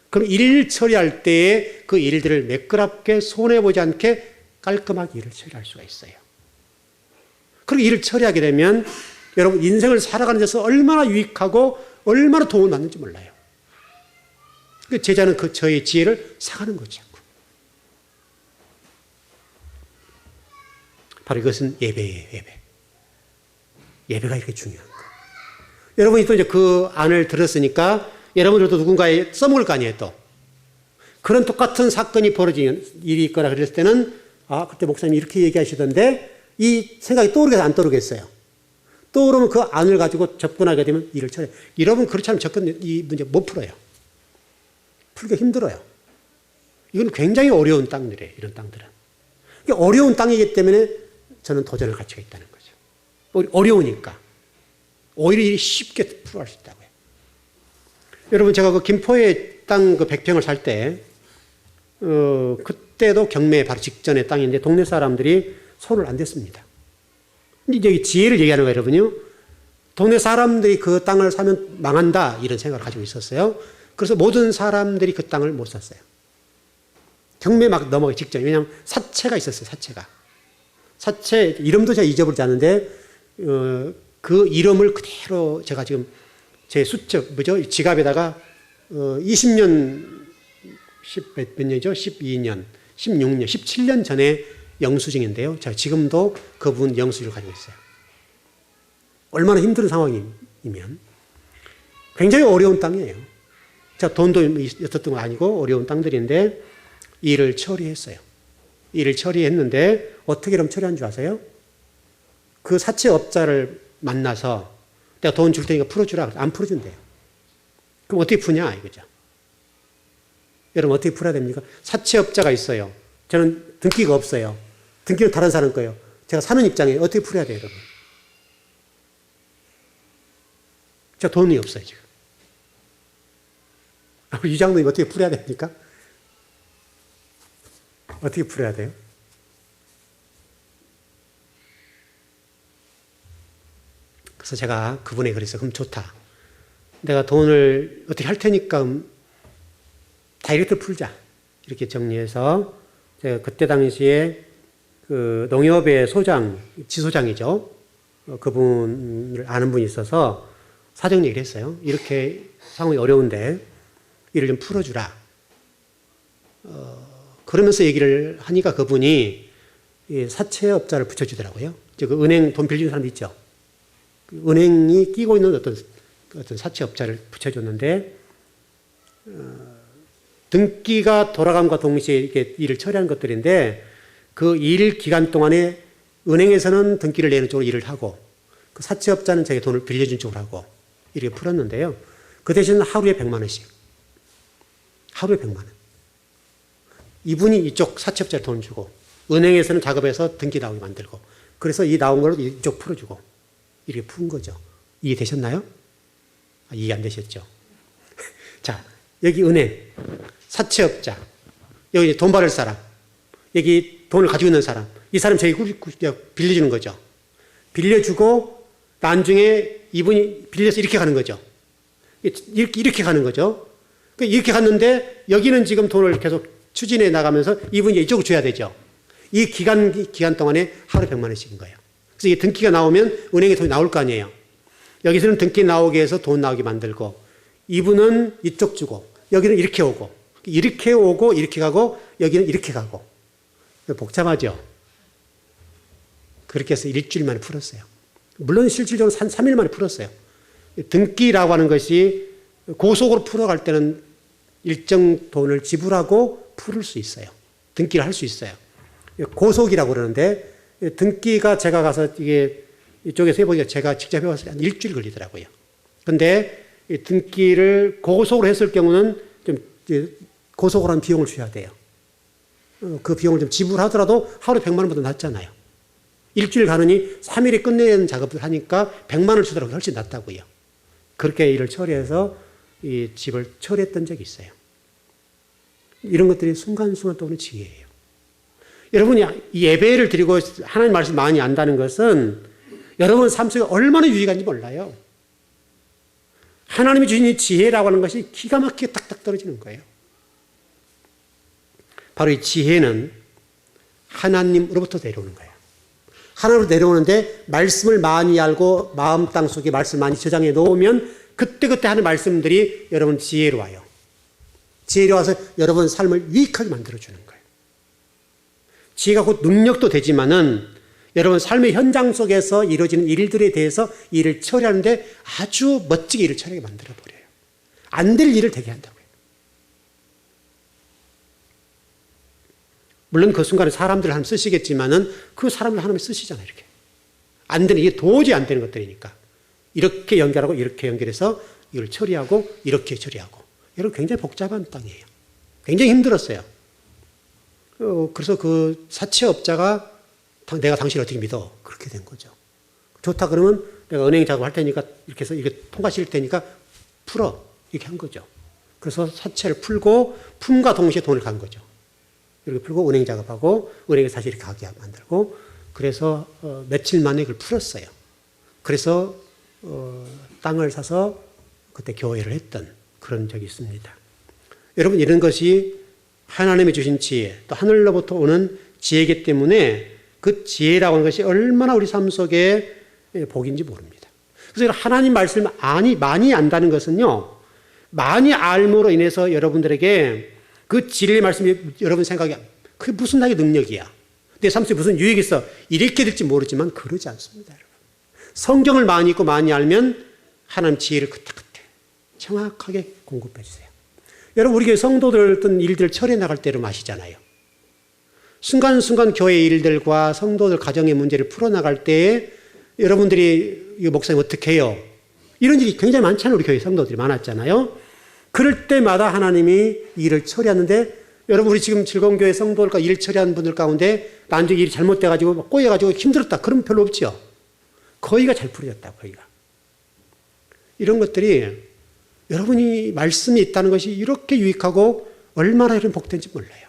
그럼 일 처리할 때에 그 일들을 매끄럽게 손해보지 않게 깔끔하게 일을 처리할 수가 있어요. 그리고 일을 처리하게 되면 여러분 인생을 살아가는 데서 얼마나 유익하고 얼마나 도움을 받는지 몰라요. 제자는 저의 지혜를 사가는 거죠. 바로 이것은 예배예요, 예배. 예배가 이렇게 중요한 거예요. 여러분이 또 이제 그 안을 들었으니까 여러분들도 누군가에 써먹을 거 아니에요, 또. 그런 똑같은 사건이 벌어진 일이 있거나 그랬을 때는, 그때 목사님이 이렇게 얘기하시던데, 이 생각이 떠오르겠어요, 안 떠오르겠어요? 떠오르면 그 안을 가지고 접근하게 되면 일을 처리해. 여러분, 그렇지 않으면 이 문제 못 풀어요. 풀기가 힘들어요. 이건 굉장히 어려운 땅들이에요, 이런 땅들은. 어려운 땅이기 때문에 저는 도전할 가치가 있다는 거죠. 어려우니까. 오히려 쉽게 풀어갈 수 있다고요. 여러분, 제가 그 김포에 땅 그 100평을 살 때, 그때도 경매 바로 직전의 땅인데 동네 사람들이 손을 안 댔습니다. 이제 지혜를 얘기하는 거예요, 여러분요. 동네 사람들이 그 땅을 사면 망한다, 이런 생각을 가지고 있었어요. 그래서 모든 사람들이 그 땅을 못 샀어요. 경매 막 넘어가기 직전. 왜냐하면 사채가 있었어요, 사채가. 사채, 이름도 제가 잊어버리지 않는데, 그 이름을 그대로 제가 지금 제 수첩, 지갑에다가 20년, 몇 년이죠? 12년, 16년, 17년 전에 영수증인데요. 제가 지금도 그분 영수증을 가지고 있어요. 얼마나 힘든 상황이면. 굉장히 어려운 땅이에요. 제가 돈도 있었던 건 아니고 어려운 땅들인데 일을 처리했어요. 일을 처리했는데 어떻게 그럼 처리한 줄 아세요? 그 사채업자를 만나서 내가 돈 줄 테니까 풀어주라. 안 풀어준대요. 그럼 어떻게 푸냐 이거죠. 여러분 어떻게 풀어야 됩니까? 사채업자가 있어요. 저는 등기가 없어요. 등기는 다른 사람 거예요. 제가 사는 입장이에요. 어떻게 풀어야 돼요, 여러분? 제가 돈이 없어요, 지금. 이 장로님 어떻게 풀어야 됩니까? 어떻게 풀어야 돼요? 그래서 제가 그분에게 그랬어요. 그럼 좋다. 내가 돈을 어떻게 할 테니까 다이렉트 풀자. 이렇게 정리해서 제가 그때 당시에 그 농협의 소장, 지소장이죠. 그분을 아는 분이 있어서 사정 얘기를 했어요. 이렇게 상황이 어려운데 이를 좀 풀어주라. 그러면서 얘기를 하니까 그분이 사채업자를 붙여주더라고요. 그 은행 돈 빌리는 사람 있죠. 은행이 끼고 있는 어떤 사채업자를 붙여줬는데, 등기가 돌아감과 동시에 이렇게 일을 처리하는 것들인데, 그 일 기간 동안에 은행에서는 등기를 내는 쪽으로 일을 하고, 그 사채업자는 자기 돈을 빌려준 쪽으로 하고, 이렇게 풀었는데요. 그 대신 하루에 100만 원씩. 하루에 100만 원. 이분이 이쪽 사채업자에 돈을 주고, 은행에서는 작업해서 등기 나오게 만들고, 그래서 이 나온 걸 이쪽 풀어주고, 이렇게 푼 거죠. 이해되셨나요? 이해 안 되셨죠? 자, 여기 은행, 사채업자, 여기 돈 받을 사람, 여기 돈을 가지고 있는 사람, 이 사람 저희 빌려주는 거죠. 빌려주고 나중에 이분이 빌려서 이렇게 가는 거죠. 이렇게 가는 거죠. 이렇게 갔는데 여기는 지금 돈을 계속 추진해 나가면서 이분이 이쪽으로 줘야 되죠. 이 기간 동안에 하루 100만 원씩인 거예요. 그래서 이 등기가 나오면 은행에 돈이 나올 거 아니에요. 여기서는 등기 나오게 해서 돈 나오게 만들고, 이분은 이쪽 주고, 여기는 이렇게 오고, 이렇게 가고, 여기는 이렇게 가고. 복잡하죠? 그렇게 해서 일주일 만에 풀었어요. 물론 실질적으로 한 3일 만에 풀었어요. 등기라고 하는 것이 고속으로 풀어갈 때는 일정 돈을 지불하고 풀을 수 있어요. 등기를 할 수 있어요. 고속이라고 그러는데, 등기가 제가 가서 이쪽에서 해보니까 제가 직접 해봤을 때 한 일주일 걸리더라고요. 근데 등기를 고속으로 했을 경우는 좀 고속으로 한 비용을 줘야 돼요. 그 비용을 좀 지불하더라도 하루에 100만 원보다 낫잖아요. 일주일 가느니 3일에 끝내는 작업을 하니까 100만 원을 주더라도 훨씬 낫다고요. 그렇게 일을 처리해서 이 집을 처리했던 적이 있어요. 이런 것들이 순간순간 떠오르는 지혜예요. 여러분이 예배를 드리고 하나님 말씀 많이 안다는 것은 여러분 삶 속에 얼마나 유익한지 몰라요. 하나님이 주신 이 지혜라고 하는 것이 기가 막히게 딱딱 떨어지는 거예요. 바로 이 지혜는 하나님으로부터 내려오는 거예요. 하나님으로 내려오는데 말씀을 많이 알고 마음 땅 속에 말씀을 많이 저장해 놓으면 그때그때 하는 말씀들이 여러분 지혜로 와요. 지혜로 와서 여러분 삶을 유익하게 만들어주는 거예요. 지혜가 곧 능력도 되지만은 여러분 삶의 현장 속에서 이루어지는 일들에 대해서 일을 처리하는데 아주 멋지게 일을 처리하게 만들어버려요. 안 될 일을 되게 한다고요. 물론 그 순간에 사람들을 하나님 쓰시겠지만은 그 사람을 하나님 쓰시잖아요. 이렇게. 안 되는, 이게 도저히 안 되는 것들이니까. 이렇게 연결하고 이렇게 연결해서 이걸 처리하고 이렇게 처리하고. 여러분 굉장히 복잡한 땅이에요. 굉장히 힘들었어요. 그래서 그 사채업자가 내가 당신을 어떻게 믿어? 그렇게 된 거죠. 좋다 그러면 내가 은행 작업할 테니까 이렇게 해서 이게 통과시킬 테니까 풀어. 이렇게 한 거죠. 그래서 사채를 풀고 품과 동시에 돈을 간 거죠. 이렇게 풀고 은행 작업하고 은행에서 다시 이렇게 가게 만들고 그래서 며칠 만에 그걸 풀었어요. 그래서 땅을 사서 그때 교회를 했던 그런 적이 있습니다. 여러분 이런 것이 하나님이 주신 지혜 또 하늘로부터 오는 지혜이기 때문에 그 지혜라고 하는 것이 얼마나 우리 삶 속에 복인지 모릅니다. 그래서 하나님 말씀을 많이 안다는 것은요. 많이 알므로 인해서 여러분들에게 그 진리의 말씀이 여러분 생각에 그게 무슨 나의 능력이야. 내 삶 속에 무슨 유익이 있어. 이렇게 될지 모르지만 그러지 않습니다. 여러분. 성경을 많이 읽고 많이 알면 하나님 지혜를 그때그때 정확하게 공급해 주세요. 여러분 우리 교회 성도들 어떤 일들을 처리해 나갈 때로 마시잖아요. 순간순간 교회 일들과 성도들 가정의 문제를 풀어나갈 때에 여러분들이 이 목사님 어떻게 해요? 이런 일이 굉장히 많잖아요. 우리 교회 성도들이 많았잖아요. 그럴 때마다 하나님이 일을 처리하는데 여러분 우리 지금 즐거운 교회 성도들과 일 처리하는 분들 가운데 나중에 일이 잘못돼가지고 꼬여가지고 힘들었다. 그런 별로 없죠. 거의가 잘 풀어졌다. 거의가. 이런 것들이 여러분이 말씀이 있다는 것이 이렇게 유익하고 얼마나 이런 복된지 몰라요.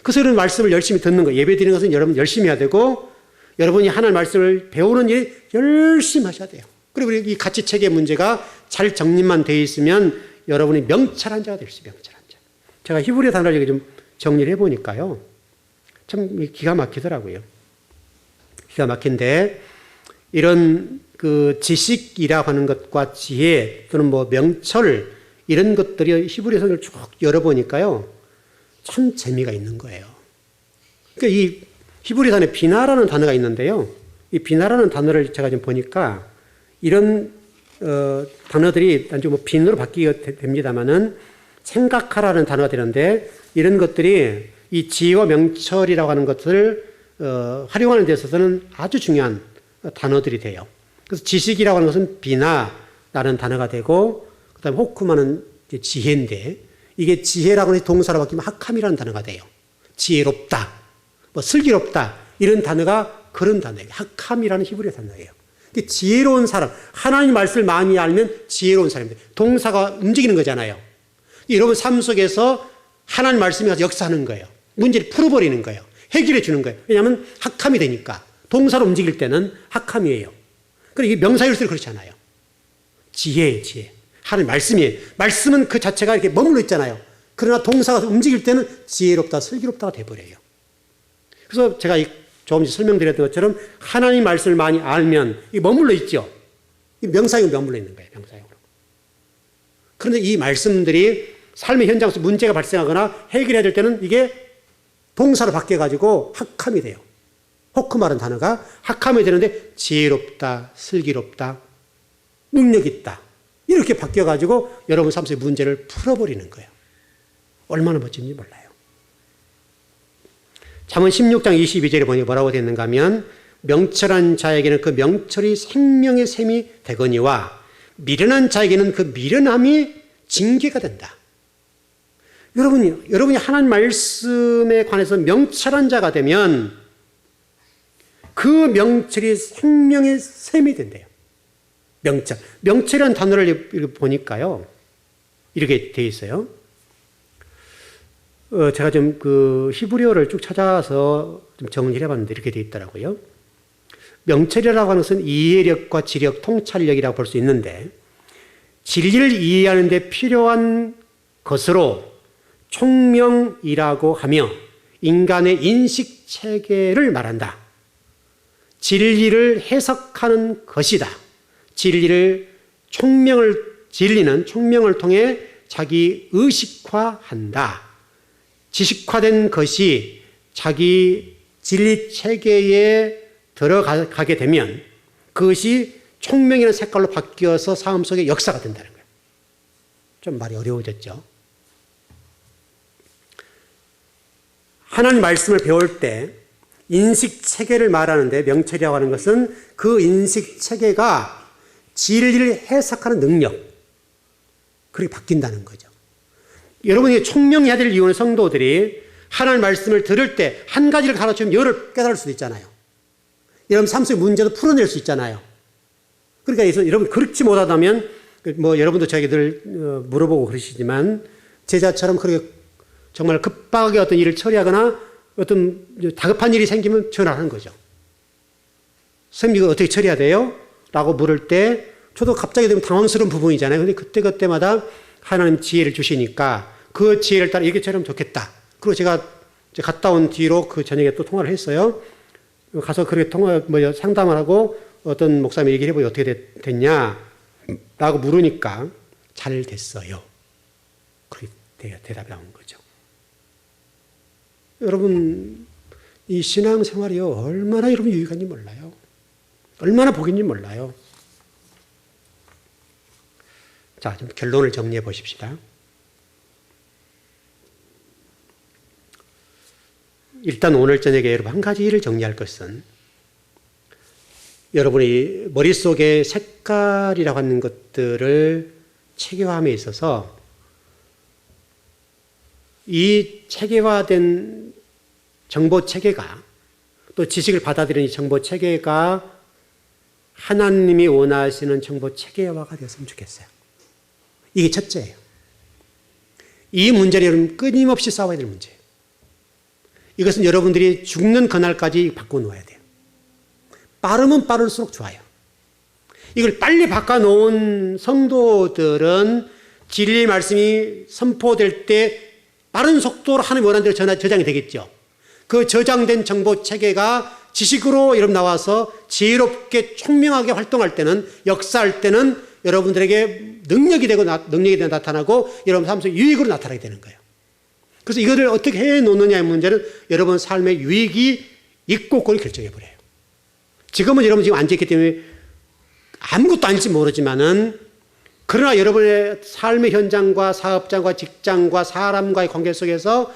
그래서 이런 말씀을 열심히 듣는 거예요. 예배 드리는 것은 여러분 열심히 해야 되고 여러분이 하나님 말씀을 배우는 일 열심히 하셔야 돼요. 그리고 이 가치체계 문제가 잘 정립만 되어 있으면 여러분이 명철한 자가 될 수 있어요. 명철한 자. 제가 히브리 단어를 좀 정리를 해보니까요. 참 기가 막히더라고요. 기가 막힌데 이런 그 지식이라고 하는 것과 지혜 또는 뭐 명철 이런 것들이 히브리 성경을 쭉 열어보니까요. 참 재미가 있는 거예요. 그러니까 이 히브리 단어에 비나라는 단어가 있는데요. 이 비나라는 단어를 제가 좀 보니까 이런 단어들이 나중에 뭐 빈으로 바뀌게 됩니다만은 생각하라는 단어가 되는데 이런 것들이 이 지혜와 명철이라고 하는 것을 활용하는 데 있어서는 아주 중요한 단어들이 돼요. 그래서 지식이라고 하는 것은 비나라는 단어가 되고 그다음에 호크마는 지혜인데 이게 지혜라고 하는 동사로 바뀌면 학함이라는 단어가 돼요. 지혜롭다, 뭐 슬기롭다 이런 단어가 그런 단어예요. 학함이라는 히브리 단어예요. 지혜로운 사람, 하나님 말씀을 많이 알면 지혜로운 사람입니다. 동사가 움직이는 거잖아요. 여러분 삶 속에서 하나님 말씀이 가서 역사하는 거예요. 문제를 풀어버리는 거예요. 해결해 주는 거예요. 왜냐하면 학함이 되니까. 동사로 움직일 때는 학함이에요. 그리고 이게 명사일수록 그렇지 않아요. 지혜예요, 지혜. 하나님 말씀이에요. 말씀은 그 자체가 이렇게 머물러 있잖아요. 그러나 동사가 움직일 때는 지혜롭다, 슬기롭다가 돼버려요. 그래서 제가 조금 전에 설명드렸던 것처럼 하나님 말씀을 많이 알면 이 머물러 있죠. 이 명사형으로 머물러 있는 거예요. 명사형으로. 그런데 이 말씀들이 삶의 현장에서 문제가 발생하거나 해결해야 될 때는 이게 동사로 바뀌어가지고 학함이 돼요. 호크마라는 단어가 학함이 되는데 지혜롭다, 슬기롭다, 능력 있다. 이렇게 바뀌어가지고 여러분 삶 속의 문제를 풀어버리는 거예요. 얼마나 멋진지 몰라요. 잠언 16장 22절에 보니 뭐라고 되어 있는가 하면 명철한 자에게는 그 명철이 생명의 샘이 되거니와 미련한 자에게는 그 미련함이 징계가 된다. 여러분이 하나님 말씀에 관해서 명철한 자가 되면 그 명철이 생명의 샘이 된대요. 명철. 명철이라는 단어를 보니까요. 이렇게 되어 있어요. 제가 좀 그 히브리어를 쭉 찾아서 좀 정리를 해봤는데 이렇게 되어 있더라고요. 명철이라고 하는 것은 이해력과 지력, 통찰력이라고 볼 수 있는데 진리를 이해하는 데 필요한 것으로 총명이라고 하며 인간의 인식 체계를 말한다. 진리를 해석하는 것이다. 진리는 총명을 통해 자기 의식화한다. 지식화된 것이 자기 진리 체계에 들어가게 되면 그것이 총명이라는 색깔로 바뀌어서 삶 속의 역사가 된다는 거예요. 좀 말이 어려워졌죠. 하나님 말씀을 배울 때 인식 체계를 말하는데 명철이라고 하는 것은 그 인식 체계가 진리를 해석하는 능력, 그렇게 바뀐다는 거죠. 여러분이 총명해야 될 이유는 성도들이 하나님 말씀을 들을 때 한 가지를 가르치면 열을 깨달을 수도 있잖아요. 여러분 삶 속의 문제도 풀어낼 수 있잖아요. 그러니까 여러분 그렇지 못하다면 여러분도 저에게 늘 물어보고 그러시지만 제자처럼 그렇게 정말 급하게 어떤 일을 처리하거나 어떤 다급한 일이 생기면 전화하는 거죠. 선생님 이거 어떻게 처리해야 돼요? 라고 물을 때 저도 갑자기 되면 당황스러운 부분이잖아요. 근데 그때마다 하나님 지혜를 주시니까 그 지혜를 따라 이렇게 처리하면 좋겠다. 그리고 제가 갔다 온 뒤로 그 저녁에 또 통화를 했어요. 가서 그렇게 상담을 하고 어떤 목사님이 얘기를 해보니 어떻게 됐냐라고 물으니까 잘 됐어요. 그렇게 대답이 나온 거죠. 여러분 이 신앙생활이요 얼마나 여러분 유익한지 몰라요. 얼마나 복인지 몰라요. 자, 좀 결론을 정리해 보십시다. 일단 오늘 저녁에 여러분 한 가지를 정리할 것은 여러분이 머릿속에 색깔이라고 하는 것들을 체계화함에 있어서 이 체계화된 정보 체계가 또 지식을 받아들이는 이 정보 체계가 하나님이 원하시는 정보 체계화가 되었으면 좋겠어요. 이게 첫째예요. 이 문제는 여러분 끊임없이 싸워야 될 문제예요. 이것은 여러분들이 죽는 그날까지 바꿔놓아야 돼요. 빠르면 빠를수록 좋아요. 이걸 빨리 바꿔놓은 성도들은 진리의 말씀이 선포될 때 빠른 속도로 하나님 원하는 대로 저장이 되겠죠. 그 저장된 정보 체계가 지식으로 여러분 나와서 지혜롭게 총명하게 활동할 때는 역사할 때는 여러분들에게 능력이 되고 나타나고 여러분 삶 속에 유익으로 나타나게 되는 거예요. 그래서 이거를 어떻게 해놓느냐의 문제는 여러분 삶의 유익이 있고 없고를 결정해버려요. 지금은 여러분 지금 앉아있기 때문에 아무것도 아닐지 모르지만은 그러나 여러분의 삶의 현장과 사업장과 직장과 사람과의 관계 속에서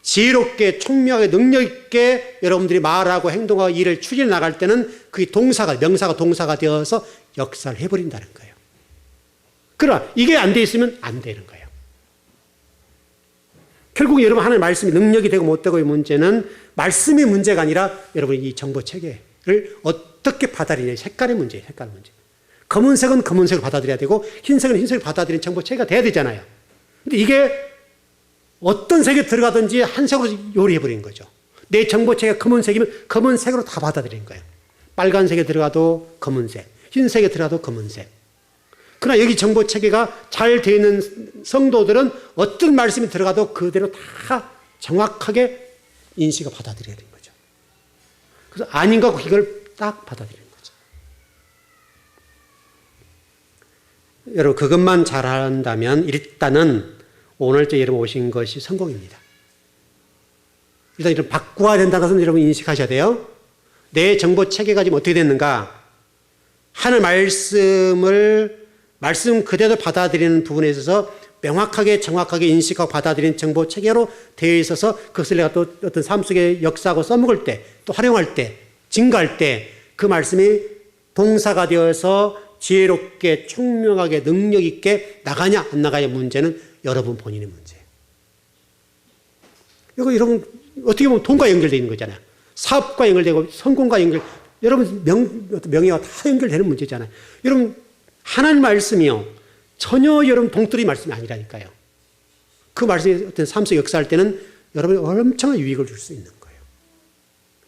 지혜롭게 총명하게 능력 있게 여러분들이 말하고 행동하고 일을 추진해 나갈 때는 그게 명사가 동사가 되어서 역사를 해버린다는 거예요. 그러나 이게 안 돼 있으면 안 되는 거예요. 결국 여러분 하나님의 말씀이 능력이 되고 못 되고의 문제는 말씀의 문제가 아니라 여러분이 이 정보 체계를 어떻게 받아들이냐 색깔의 문제예요. 색깔 문제. 검은색은 검은색을 받아들여야 되고 흰색은 흰색을 받아들이는 정보 체계가 돼야 되잖아요. 근데 이게 어떤 색에 들어가든지 한 색으로 요리해버리는 거죠. 내 정보 체계가 검은색이면 검은색으로 다 받아들이는 거예요. 빨간색에 들어가도 검은색, 흰색에 들어가도 검은색. 그러나 여기 정보 체계가 잘 되어 있는 성도들은 어떤 말씀이 들어가도 그대로 다 정확하게 인식을 받아들여야 되는 거죠. 그래서 아닌 것 같고 이걸 딱 받아들이는 거죠. 여러분 그것만 잘한다면 일단은 오늘째 여러분 오신 것이 성공입니다. 일단 이런 바꾸어야 된다는 것은 여러분 인식하셔야 돼요. 내 정보 체계가 지금 어떻게 됐는가? 하늘 말씀 그대로 받아들이는 부분에 있어서 명확하게 정확하게 인식하고 받아들이는 정보 체계로 되어 있어서 그것을 내가 또 어떤 삶 속에 역사하고 써먹을 때 또 활용할 때 증가할 때 그 말씀이 동사가 되어서 지혜롭게 총명하게 능력 있게 나가냐 안 나가냐 문제는 여러분 본인의 문제예요. 이거 여러분 어떻게 보면 돈과 연결되어 있는 거잖아요. 사업과 연결되고 성공과 여러분 명예와 다 연결되는 문제잖아요. 여러분 하나님 말씀이요 전혀 여러분 동떨이 말씀이 아니라니까요. 그 말씀이 어떤 삶 속 역사할 때는 여러분이 엄청난 유익을 줄 수 있는 거예요.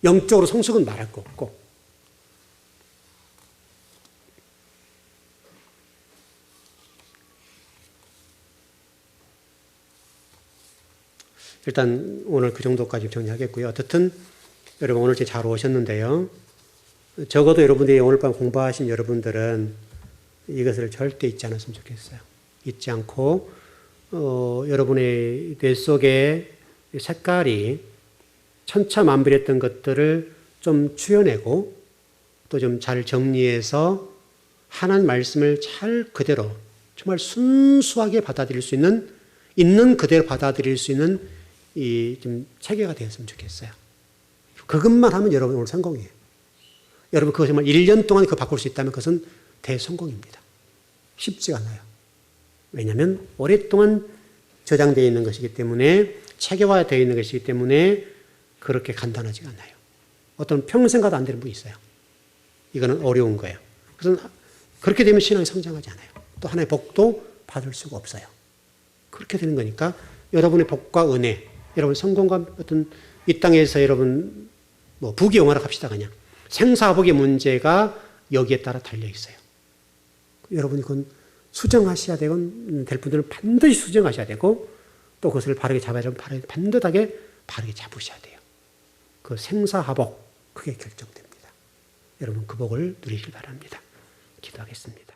영적으로 성숙은 말할 거 없고. 일단 오늘 그 정도까지 정리하겠고요. 어쨌든 여러분 오늘 잘 오셨는데요. 적어도 여러분들이 오늘 밤 공부하신 여러분들은 이것을 절대 잊지 않았으면 좋겠어요. 잊지 않고 여러분의 뇌 속에 색깔이 천차만별했던 것들을 좀 추려내고 또 좀 잘 정리해서 하나님 말씀을 잘 그대로 정말 순수하게 받아들일 수 있는 그대로 받아들일 수 있는 이 좀 체계가 되었으면 좋겠어요. 그것만 하면 여러분 오늘 성공이에요. 여러분 그거 정말 1년 동안 그거 바꿀 수 있다면 그것은 대성공입니다. 쉽지가 않아요. 왜냐하면 오랫동안 저장되어 있는 것이기 때문에 체계화되어 있는 것이기 때문에 그렇게 간단하지가 않아요. 어떤 평생 가도 안 되는 분이 있어요. 이거는 어려운 거예요. 그래서 그렇게 되면 신앙이 성장하지 않아요. 또 하나의 복도 받을 수가 없어요. 그렇게 되는 거니까 여러분의 복과 은혜, 여러분 성공과 어떤 이 땅에서 여러분 뭐 부귀영화라 합시다 그냥. 생사복의 문제가 여기에 따라 달려 있어요. 여러분이 그건 수정하셔야 되고 될 분들은 반드시 수정하셔야 되고 또 그것을 바르게 잡아야 되면 반듯하게 바르게 잡으셔야 돼요. 그 생사하복 그게 결정됩니다. 여러분 그 복을 누리길 바랍니다. 기도하겠습니다.